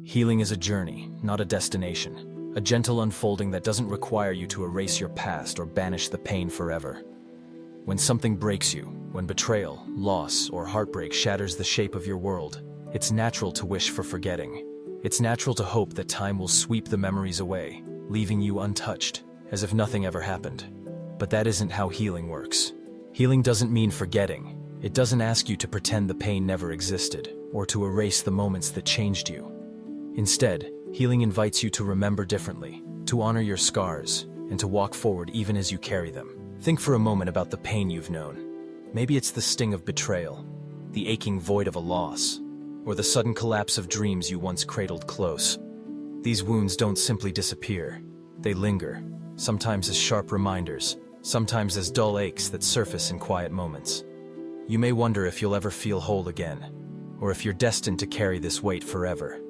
Healing is a journey, not a destination. A gentle unfolding that doesn't require you to erase your past or banish the pain forever. When something breaks you, when betrayal, loss, or heartbreak shatters the shape of your world, it's natural to wish for forgetting. It's natural to hope that time will sweep the memories away, leaving you untouched, as if nothing ever happened. But that isn't how healing works. Healing doesn't mean forgetting. It doesn't ask you to pretend the pain never existed, or to erase the moments that changed you. Instead, healing invites you to remember differently, to honor your scars, and to walk forward even as you carry them. Think for a moment about the pain you've known. Maybe it's the sting of betrayal, the aching void of a loss, or the sudden collapse of dreams you once cradled close. These wounds don't simply disappear. They linger, sometimes as sharp reminders, sometimes as dull aches that surface in quiet moments. You may wonder if you'll ever feel whole again, or if you're destined to carry this weight forever.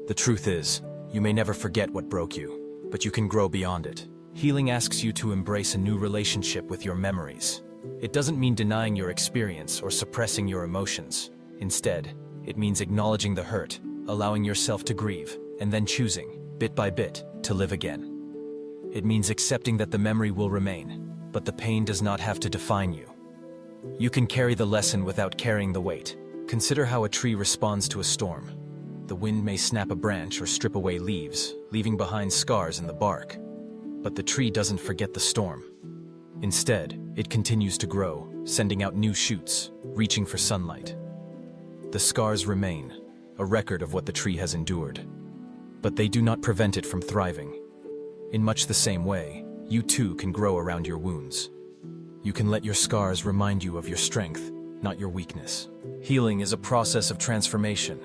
The truth is, you may never forget what broke you, but you can grow beyond it. Healing asks you to embrace a new relationship with your memories. It doesn't mean denying your experience or suppressing your emotions. Instead, it means acknowledging the hurt, allowing yourself to grieve, and then choosing, bit by bit, to live again. It means accepting that the memory will remain, but the pain does not have to define you. You can carry the lesson without carrying the weight. Consider how a tree responds to a storm. The wind may snap a branch or strip away leaves, leaving behind scars in the bark. But the tree doesn't forget the storm. Instead, it continues to grow, sending out new shoots, reaching for sunlight. The scars remain, a record of what the tree has endured. But they do not prevent it from thriving. In much the same way, you too can grow around your wounds. You can let your scars remind you of your strength, not your weakness. Healing is a process of transformation.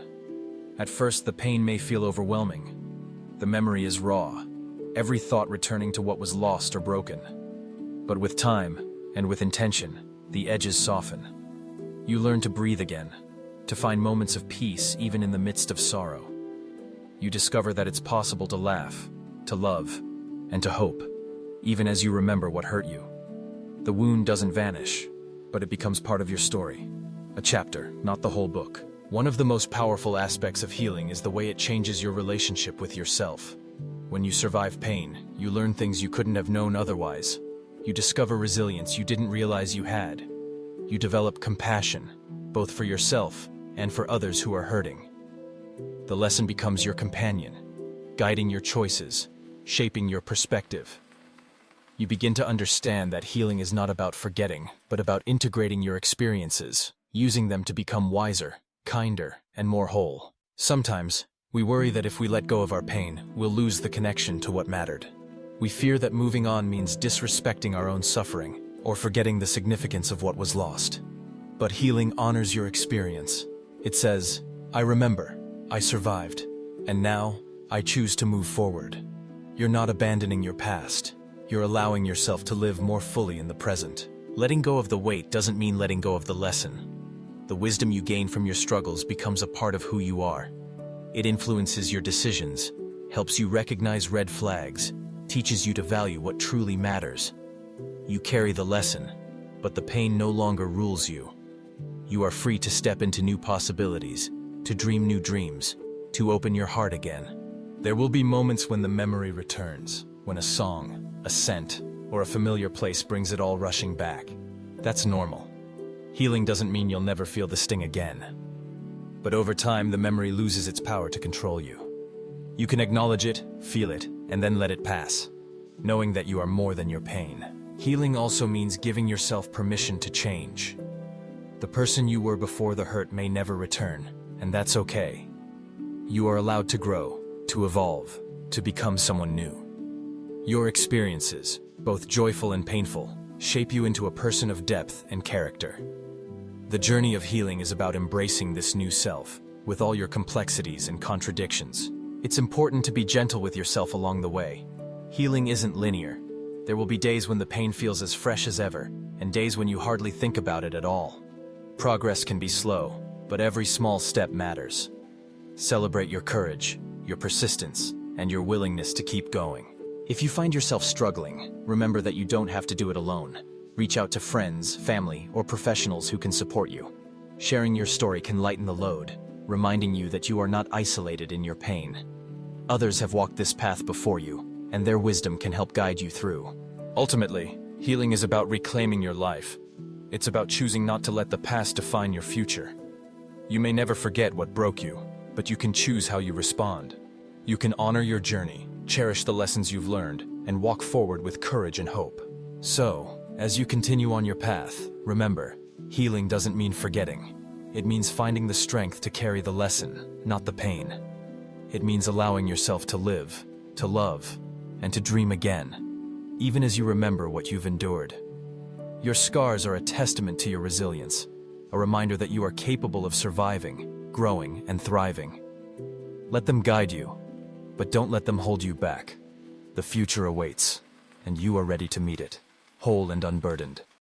At first, the pain may feel overwhelming. The memory is raw, every thought returning to what was lost or broken. But with time, and with intention, the edges soften. You learn to breathe again, to find moments of peace even in the midst of sorrow. You discover that it's possible to laugh, to love, and to hope, even as you remember what hurt you. The wound doesn't vanish, but it becomes part of your story. A chapter, not the whole book. One of the most powerful aspects of healing is the way it changes your relationship with yourself. When you survive pain, you learn things you couldn't have known otherwise. You discover resilience you didn't realize you had. You develop compassion, both for yourself and for others who are hurting. The lesson becomes your companion, guiding your choices, shaping your perspective. You begin to understand that healing is not about forgetting, but about integrating your experiences, using them to become wiser, kinder, and more whole. Sometimes, we worry that if we let go of our pain, we'll lose the connection to what mattered. We fear that moving on means disrespecting our own suffering, or forgetting the significance of what was lost. But healing honors your experience. It says, I remember, I survived, and now, I choose to move forward. You're not abandoning your past. You're allowing yourself to live more fully in the present. Letting go of the weight doesn't mean letting go of the lesson. The wisdom you gain from your struggles becomes a part of who you are. It influences your decisions, helps you recognize red flags, teaches you to value what truly matters. You carry the lesson, but the pain no longer rules you. You are free to step into new possibilities, to dream new dreams, to open your heart again. There will be moments when the memory returns, when a song, a scent, or a familiar place brings it all rushing back. That's normal. Healing doesn't mean you'll never feel the sting again. But over time, the memory loses its power to control you. You can acknowledge it, feel it, and then let it pass, knowing that you are more than your pain. Healing also means giving yourself permission to change. The person you were before the hurt may never return, and that's okay. You are allowed to grow, to evolve, to become someone new. Your experiences, both joyful and painful, shape you into a person of depth and character. The journey of healing is about embracing this new self, with all your complexities and contradictions. It's important to be gentle with yourself along the way. Healing isn't linear. There will be days when the pain feels as fresh as ever, and days when you hardly think about it at all. Progress can be slow, but every small step matters. Celebrate your courage, your persistence, and your willingness to keep going. If you find yourself struggling, remember that you don't have to do it alone. Reach out to friends, family, or professionals who can support you. Sharing your story can lighten the load, reminding you that you are not isolated in your pain. Others have walked this path before you, and their wisdom can help guide you through. Ultimately, healing is about reclaiming your life. It's about choosing not to let the past define your future. You may never forget what broke you, but you can choose how you respond. You can honor your journey, cherish the lessons you've learned, and walk forward with courage and hope. So, as you continue on your path, remember, healing doesn't mean forgetting. It means finding the strength to carry the lesson, not the pain. It means allowing yourself to live, to love, and to dream again, even as you remember what you've endured. Your scars are a testament to your resilience, a reminder that you are capable of surviving, growing, and thriving. Let them guide you, but don't let them hold you back. The future awaits, and you are ready to meet it, whole and unburdened.